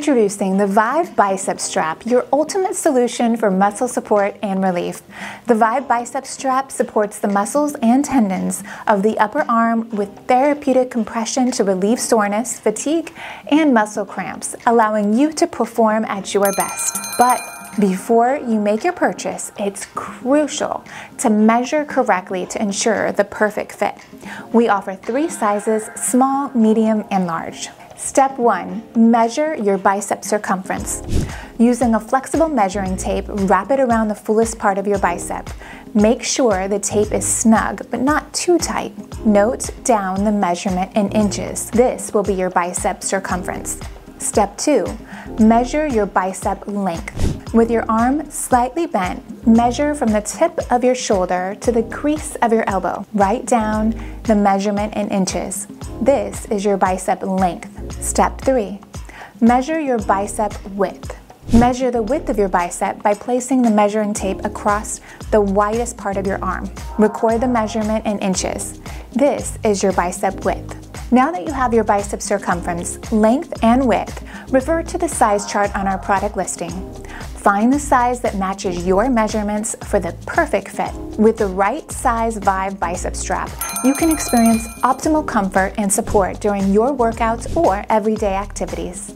Introducing the Vive Bicep Strap, your ultimate solution for muscle support and relief. The Vive Bicep Strap supports the muscles and tendons of the upper arm with therapeutic compression to relieve soreness, fatigue, and muscle cramps, allowing you to perform at your best. But before you make your purchase, it's crucial to measure correctly to ensure the perfect fit. We offer 3 sizes: small, medium, and large. Step 1. Measure your bicep circumference. Using a flexible measuring tape, wrap it around the fullest part of your bicep. Make sure the tape is snug, but not too tight. Note down the measurement in inches. This will be your bicep circumference. Step 2. Measure your bicep length. With your arm slightly bent, measure from the tip of your shoulder to the crease of your elbow. Write down the measurement in inches. This is your bicep length. Step 3. Measure your bicep width. Measure the width of your bicep by placing the measuring tape across the widest part of your arm. Record the measurement in inches. This is your bicep width. Now that you have your bicep circumference, length, and width, refer to the size chart on our product listing. Find the size that matches your measurements for the perfect fit. With the right size Vive Bicep Strap, you can experience optimal comfort and support during your workouts or everyday activities.